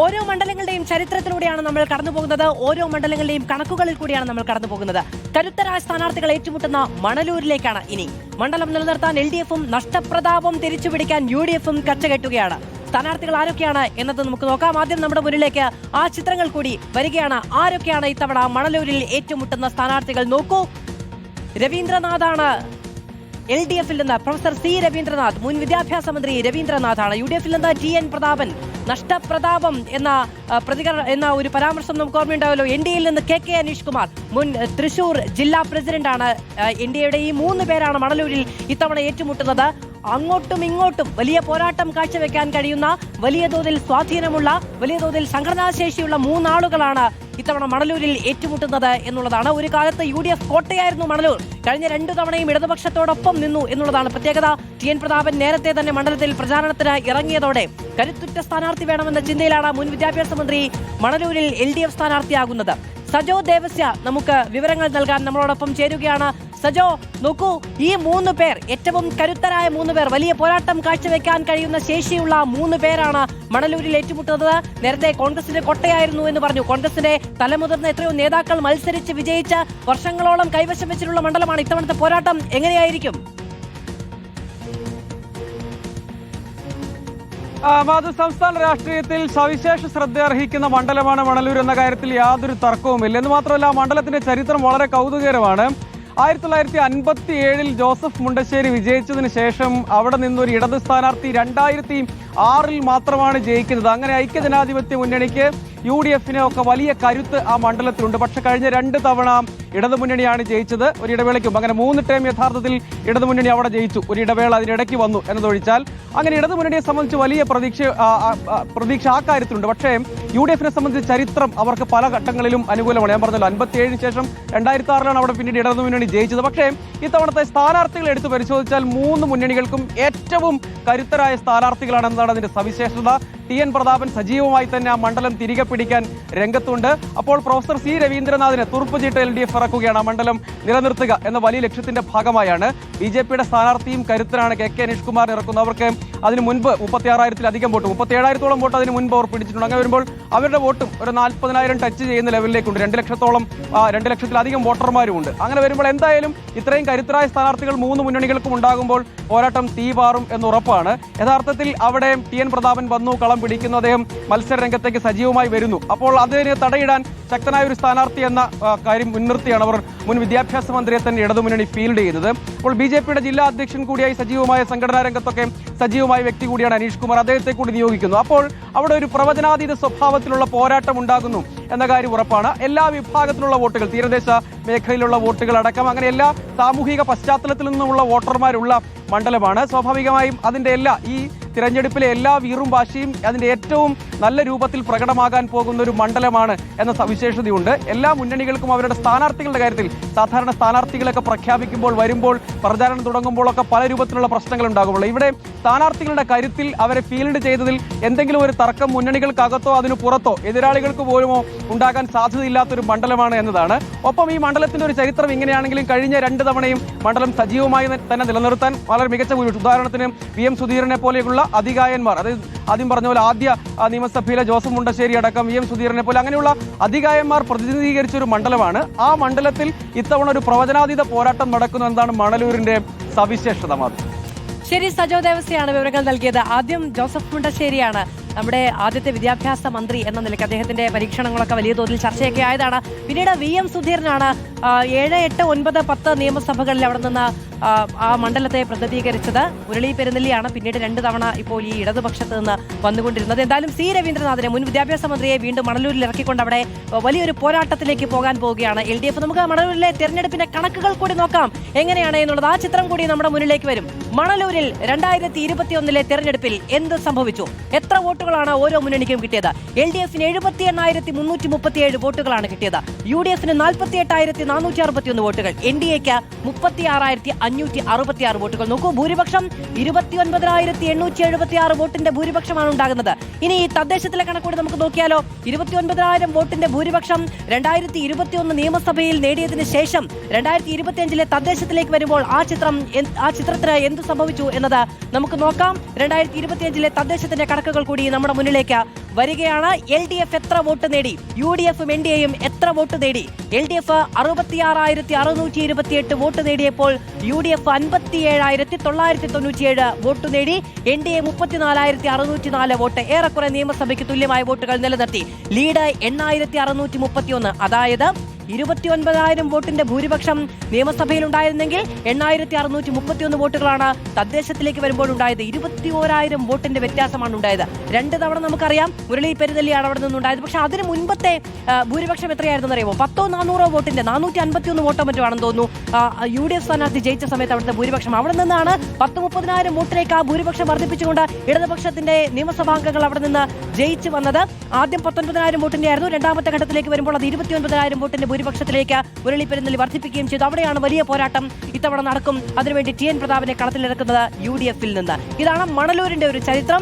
ഓരോ മണ്ഡലങ്ങളുടെയും ചരിത്രത്തിലൂടെയാണ് നമ്മൾ കടന്നുപോകുന്നത്. ഓരോ മണ്ഡലങ്ങളുടെയും കണക്കുകളിൽ കൂടിയാണ് നമ്മൾ കടന്നുപോകുന്നത്. കരുത്തരായ സ്ഥാനാർത്ഥികൾ ഏറ്റുമുട്ടുന്ന മണലൂരിലേക്കാണ് ഇനി. മണ്ഡലം നിലനിർത്താൻ LDFും നഷ്ടപ്രതാപം തിരിച്ചുപിടിക്കാൻ UDFും കച്ചകെട്ടുകയാണ്. സ്ഥാനാർത്ഥികൾ ആരൊക്കെയാണ് എന്നത് നമുക്ക് നോക്കാം. ആദ്യം നമ്മുടെ മുന്നിലേക്ക് ആ ചിത്രങ്ങൾ കൂടി വരികയാണ്. ആരൊക്കെയാണ് ഇത്തവണ മണലൂരിൽ ഏറ്റുമുട്ടുന്ന സ്ഥാനാർത്ഥികൾ നോക്കൂ. രവീന്ദ്രനാഥാണ് LDFിൽ നിന്ന്. പ്രൊഫസർ C രവീന്ദ്രനാഥ്, മുൻ വിദ്യാഭ്യാസ മന്ത്രി രവീന്ദ്രനാഥാണ്. UDFിൽ നിന്ന് TN പ്രതാപൻ. നഷ്ടപ്രതാപം എന്ന ഒരു പരാമർശം നമുക്ക് ഓർമ്മയുണ്ടാവല്ലോ. NDAയിൽ നിന്ന് KK അനീഷ് കുമാർ, മുൻ തൃശൂർ ജില്ലാ പ്രസിഡന്റാണ്. NDAയുടെ ഈ 3 പേരാണ് മണലൂരിൽ ഇത്തവണ ഏറ്റുമുട്ടുന്നത്. അങ്ങോട്ടും ഇങ്ങോട്ടും വലിയ പോരാട്ടം കാഴ്ചവെക്കാൻ കഴിയുന്ന, വലിയ തോതിൽ സ്വാധീനമുള്ള, വലിയ തോതിൽ സംഘടനാശേഷിയുള്ള 3 ആളുകളാണ് ഇത്തവണ മണലൂരിൽ ഏറ്റുമുട്ടുന്നത് എന്നുള്ളതാണ്. ഒരു കാലത്ത് UDF കോട്ടയായിരുന്നു മണലൂർ. കഴിഞ്ഞ 2 തവണയും ഇടതുപക്ഷത്തോടൊപ്പം നിന്നു എന്നുള്ളതാണ് പ്രത്യേകത. TN പ്രതാപൻ നേരത്തെ തന്നെ മണ്ഡലത്തിൽ പ്രചാരണത്തിന് ഇറങ്ങിയതോടെ കരുത്തുറ്റ സ്ഥാനാർത്ഥി വേണമെന്ന ചിന്തയിലാണ് മുൻ വിദ്യാഭ്യാസ മന്ത്രി മണലൂരിൽ LDF സ്ഥാനാർത്ഥിയാകുന്നത്. സജോ ദേവസ്യ നമുക്ക് വിവരങ്ങൾ നൽകാൻ നമ്മളോടൊപ്പം ചേരുകയാണ്. സജോ, നോക്കൂ, ഈ 3 പേർ, ഏറ്റവും കരുത്തരായ 3 പേർ, വലിയ പോരാട്ടം കാഴ്ചവെക്കാൻ കഴിയുന്ന ശേഷിയുള്ള 3 പേരാണ് മണലൂരിൽ ഏറ്റുമുട്ടുന്നത്. നേരത്തെ കോൺഗ്രസിന്റെ കോട്ടയായിരുന്നു എന്ന് പറഞ്ഞു. കോൺഗ്രസിന്റെ തലമുതിർന്ന എത്രയോ നേതാക്കൾ മത്സരിച്ച് വിജയിച്ച് വർഷങ്ങളോളം കൈവശം വെച്ചിട്ടുള്ള മണ്ഡലമാണ്. ഇത്തവണത്തെ പോരാട്ടം എങ്ങനെയായിരിക്കും? സംസ്ഥാന രാഷ്ട്രീയത്തിൽ സവിശേഷ ശ്രദ്ധ അർഹിക്കുന്ന മണ്ഡലമാണ് മണലൂർ എന്ന കാര്യത്തിൽ യാതൊരു തർക്കവുമില്ല. എന്ന് മാത്രമല്ല, മണ്ഡലത്തിന്റെ ചരിത്രം വളരെ കൗതുകകരമാണ്. 1957 ജോസഫ് മുണ്ടശ്ശേരി വിജയിച്ചതിന് ശേഷം അവിടെ നിന്നൊരു ഇടത് സ്ഥാനാർത്ഥി 2006 മാത്രമാണ് ജയിക്കുന്നത്. അങ്ങനെ ഐക്യജനാധിപത്യ മുന്നണിക്ക് UDFിന് ഒക്കെ വലിയ കരുത്ത് ആ മണ്ഡലത്തിലുണ്ട്. പക്ഷെ കഴിഞ്ഞ 2 തവണ ഇടതുമുന്നണിയാണ് ജയിച്ചത്. ഒരു ഇടവേളയ്ക്കും അങ്ങനെ 3 ടൈം യഥാർത്ഥത്തിൽ ഇടതുമുന്നണി അവിടെ ജയിച്ചു. ഒരു ഇടവേള അതിനിടയ്ക്ക് വന്നു എന്നതൊഴിച്ചാൽ അങ്ങനെ ഇടതുമുന്നണിയെ സംബന്ധിച്ച് വലിയ പ്രതീക്ഷ ആ കാര്യത്തിലുണ്ട്. പക്ഷേ UDFിനെ സംബന്ധിച്ച് ചരിത്രം അവർക്ക് പല ഘട്ടങ്ങളിലും അനുകൂലമാണ്. ഞാൻ പറഞ്ഞല്ലോ, 57 ശേഷം 2006 അവിടെ പിന്നീട് ഇടതുമുന്നണി ജയിച്ചത്. പക്ഷേ ഇത്തവണത്തെ സ്ഥാനാർത്ഥികൾ എടുത്തു പരിശോധിച്ചാൽ 3 മുന്നണികൾക്കും ഏറ്റവും കരുത്തരായ സ്ഥാനാർത്ഥികളാണെന്നതാണ് അതിന്റെ സവിശേഷത. TN പ്രതാപൻ സജീവമായി തന്നെ ആ മണ്ഡലം തിരികെ പിടിക്കാൻ രംഗത്തുണ്ട്. അപ്പോൾ പ്രൊഫസർ C രവീന്ദ്രനാഥിനെ തുറുപ്പുചീട്ട് LDF ഇറക്കുകയാണ്. ആ മണ്ഡലം നിലനിർത്തുക എന്ന വലിയ ലക്ഷ്യത്തിന്റെ ഭാഗമായാണ്. BJPയുടെ സ്ഥാനാർത്ഥിയും കരുത്തനാണ് KK അനീഷ് കുമാർ ഇറക്കുന്നത്. അവർക്ക് അതിന് മുൻപ് 36,000-ലധികം വോട്ട്, 37,000-ഓളം വോട്ട് അതിന് മുൻപ് അവർ പിടിച്ചിട്ടുണ്ട്. അങ്ങനെ വരുമ്പോൾ അവരുടെ വോട്ടും ഒരു 40,000 ടച്ച് ചെയ്യുന്ന ലെവലിലേക്കുണ്ട്. 2 ലക്ഷത്തിലധികം വോട്ടർമാരുമുണ്ട്. അങ്ങനെ വരുമ്പോൾ എന്തായാലും ഇത്രയും കരുത്തരായ സ്ഥാനാർത്ഥികൾ 3 മുന്നണികൾക്കും ഉണ്ടാകുമ്പോൾ പോരാട്ടം തീപാറും എന്ന് ഉറപ്പാണ്. യഥാർത്ഥത്തിൽ അവിടെ TN പ്രതാപൻ വന്നു, കളം പിടിക്കുന്നു, അദ്ദേഹം മത്സര രംഗത്തേക്ക് സജീവമായി വരുന്നു. അപ്പോൾ അതിന് തടയിടാൻ ശക്തനായ ഒരു സ്ഥാനാർത്ഥി എന്ന കാര്യം മുൻനിർത്തിയാണ് അവർ മുൻ വിദ്യാഭ്യാസ മന്ത്രിയെ തന്നെ ഇടതുമുന്നണി ഫീൽഡ് ചെയ്തത്. അപ്പോൾ BJPയുടെ ജില്ലാ അധ്യക്ഷൻ കൂടിയായി സജീവമായ സംഘടനാ രംഗത്തൊക്കെ സജീവമായ വ്യക്തി കൂടിയാണ് അനീഷ് കുമാർ. അദ്ദേഹത്തെ കൂടി നിയോഗിക്കുന്നു. അപ്പോൾ അവിടെ ഒരു പ്രവചനാതീത സ്വഭാവത്തിലുള്ള പോരാട്ടം ഉണ്ടാകുന്നു എന്ന കാര്യം ഉറപ്പാണ്. എല്ലാ വിഭാഗത്തിലുള്ള വോട്ടുകൾ, തീരദേശ മേഖലയിലുള്ള വോട്ടുകൾ അടക്കം അങ്ങനെ എല്ലാ സാമൂഹിക പശ്ചാത്തലത്തിൽ നിന്നുമുള്ള വോട്ടർമാരുള്ള മണ്ഡലമാണ്. സ്വാഭാവികമായും അതിന്റെ ഈ തിരഞ്ഞെടുപ്പിലെ എല്ലാ വീറും വാശിയും അതിന്റെ ഏറ്റവും നല്ല രൂപത്തിൽ പ്രകടമാകാൻ പോകുന്ന ഒരു മണ്ഡലമാണ് എന്ന സവിശേഷതയുണ്ട്. എല്ലാ മുന്നണികൾക്കും അവരുടെ സ്ഥാനാർത്ഥികളുടെ കാര്യത്തിൽ സാധാരണ സ്ഥാനാർത്ഥികളൊക്കെ പ്രഖ്യാപിക്കുമ്പോൾ, വരുമ്പോൾ, പ്രചാരണം തുടങ്ങുമ്പോഴൊക്കെ പല രൂപത്തിലുള്ള പ്രശ്നങ്ങൾ ഉണ്ടാകുമ്പോൾ ഇവിടെ സ്ഥാനാർത്ഥികളുടെ കരുത്തിൽ അവരെ ഫീൽഡ് ചെയ്തതിൽ എന്തെങ്കിലും ഒരു തർക്കം മുന്നണികൾക്കകത്തോ അതിനു പുറത്തോ എതിരാളികൾക്ക് പോലുമോ ഉണ്ടാകാൻ സാധ്യതയില്ലാത്തൊരു മണ്ഡലമാണ് എന്നതാണ്. ഒപ്പം ഈ മണ്ഡലത്തിന്റെ ഒരു ചരിത്രം ഇങ്ങനെയാണെങ്കിലും കഴിഞ്ഞ 2 തവണയും മണ്ഡലം സജീവമായി തന്നെ നിലനിർത്താൻ വളരെ മികച്ച ഭൂരിപക്ഷം, ഉദാഹരണത്തിന് VM സുധീരനെ പോലെയുള്ള അതികായന്മാർ, അതായത് ആദ്യം പറഞ്ഞ പോലെ ആദ്യ നിയമസഭയിലെ ജോസഫ് മുണ്ടശ്ശേരി അടക്കം VM സുധീരനെ പോലെ അങ്ങനെയുള്ള അധികായന്മാർ പ്രതിനിധീകരിച്ച ഒരു മണ്ഡലമാണ്. ആ മണ്ഡലത്തിൽ ഇത്തവണ ഒരു പ്രവചനാതീത പോരാട്ടം നടക്കുന്നു എന്നതാണ് മണലൂരിന്റെ സവിശേഷത. മാത്രം ശരി, സജോ ദേവസ്യാണ് വിവരങ്ങൾ നൽകിയത്. ആദ്യം ജോസഫ് മുണ്ടശ്ശേരിയാണ് നമ്മുടെ ആദ്യത്തെ വിദ്യാഭ്യാസ മന്ത്രി എന്ന നിലയ്ക്ക്. അദ്ദേഹത്തിന്റെ പരീക്ഷണങ്ങളൊക്കെ വലിയ തോതിൽ ചർച്ചയൊക്കെ ആയതാണ്. പിന്നീട് VM സുധീരനാണ് 7, 8, 9, 10 നിയമസഭകളിൽ അവിടെ നിന്ന് ആ മണ്ഡലത്തെ പ്രതിനിധീകരിച്ചത്. മുരളി പെരുന്നെല്ലിയാണ് പിന്നീട് 2 തവണ ഇപ്പോൾ ഈ ഇടതുപക്ഷത്ത് നിന്ന് വന്നുകൊണ്ടിരുന്നത്. എന്തായാലും C രവീന്ദ്രനാഥിനെ, മുൻ വിദ്യാഭ്യാസ മന്ത്രിയെ, വീണ്ടും മണലൂരിൽ ഇറക്കിക്കൊണ്ട് അവിടെ വലിയൊരു പോരാട്ടത്തിലേക്ക് പോകാൻ പോവുകയാണ് LDF. നമുക്ക് മണലൂരിലെ തെരഞ്ഞെടുപ്പിന്റെ കണക്കുകൾ കൂടി നോക്കാം എങ്ങനെയാണ് എന്നുള്ളത്. ആ ചിത്രം കൂടി നമ്മുടെ മുന്നിലേക്ക് വരും. മണലൂരിൽ 2021 തെരഞ്ഞെടുപ്പിൽ എന്ത് സംഭവിച്ചു? എത്ര വോട്ടുകളാണ് ഓരോ മുന്നണിക്കും കിട്ടിയത്? LDFന് 78,337 വോട്ടുകളാണ് കിട്ടിയത്. UDFന് 48,461 വോട്ടുകൾ. NDAക്ക് 36,566 വോട്ടുകൾ. നോക്കൂ, ഭൂരിപക്ഷം 29,876 വോട്ടിന്റെ ഭൂരിപക്ഷമാണ് ഉണ്ടാകുന്നത്. ഇനി ഈ തദ്ദേശത്തിലെ കണക്കൂടി നമുക്ക് നോക്കിയാലോ. 29,000 വോട്ടിന്റെ ഭൂരിപക്ഷം 2021 നിയമസഭയിൽ നേടിയതിനു ശേഷം 2025 തദ്ദേശത്തിലേക്ക് വരുമ്പോൾ ആ ചിത്രത്തിന് എന്ത് സംഭവിച്ചു എന്നത് നമുക്ക് നോക്കാം. 2025 തദ്ദേശത്തിന്റെ കണക്കുകൾ കൂടി നമ്മുടെ മുന്നിലേക്ക് വരികയാണ്. LDF എത്ര വോട്ട് നേടി? UDFും NDAയും എത്ര വോട്ട് നേടി? LDF 66,628 വോട്ട് നേടിയപ്പോൾ UDF 57,997 വോട്ട് നേടി. NDA 34,604 vote. ഏറെക്കുറെ നിയമസഭയ്ക്ക് തുല്യമായ വോട്ടുകൾ നിലനിർത്തി. ലീഡ് 8,631. അതായത് 29,000 വോട്ടിന്റെ ഭൂരിപക്ഷം നിയമസഭയിൽ ഉണ്ടായിരുന്നെങ്കിൽ 8,631 വോട്ടുകളാണ് തദ്ദേശത്തിലേക്ക് വരുമ്പോൾ ഉണ്ടായത്. 21,000 വോട്ടിന്റെ വ്യത്യാസമാണ് ഉണ്ടായത്. 2 തവണ നമുക്കറിയാം മുരളി പെരുന്നെല്ലിയാണ് അവിടെ നിന്നുണ്ടായത്. പക്ഷെ അതിന് മുൻപത്തെ ഭൂരിപക്ഷം എത്രയായിരുന്നു അറിയുമോ? 400 വോട്ടിന്റെ 451 വോട്ടോ മറ്റോ ആണെന്ന് തോന്നുന്നു UDF സ്ഥാനാർത്ഥി ജയിച്ച സമയത്ത് അവിടുത്തെ ഭൂരിപക്ഷം. അവിടെ നിന്നാണ് 10,30,000 വോട്ടിലേക്ക് ആ ഭൂരിപക്ഷം വർദ്ധിപ്പിച്ചുകൊണ്ട് ഇടതുപക്ഷത്തിന്റെ നിയമസഭാംഗങ്ങൾ അവിടെ നിന്ന് ജയിച്ചു വന്നത്. ആദ്യം 19,000 വോട്ടിന്റെ ആയിരുന്നു. രണ്ടാമത്തെ ഘട്ടത്തിലേക്ക് വരുമ്പോൾ അത് 29,000 വോട്ടിന്റെ ഭൂരിപക്ഷത്തിലേക്ക് മുരളി പെരുന്നെല്ലി വർദ്ധിപ്പിക്കുകയും ചെയ്തു. അവിടെയാണ് വലിയ പോരാട്ടം ഇത്തവണ നടക്കും. അതിനുവേണ്ടി TN പ്രതാപനെ കളത്തിലിറക്കുന്നത് UDFിൽ നിന്ന്. ഇതാണ് മണലൂരിന്റെ ഒരു ചരിത്രം.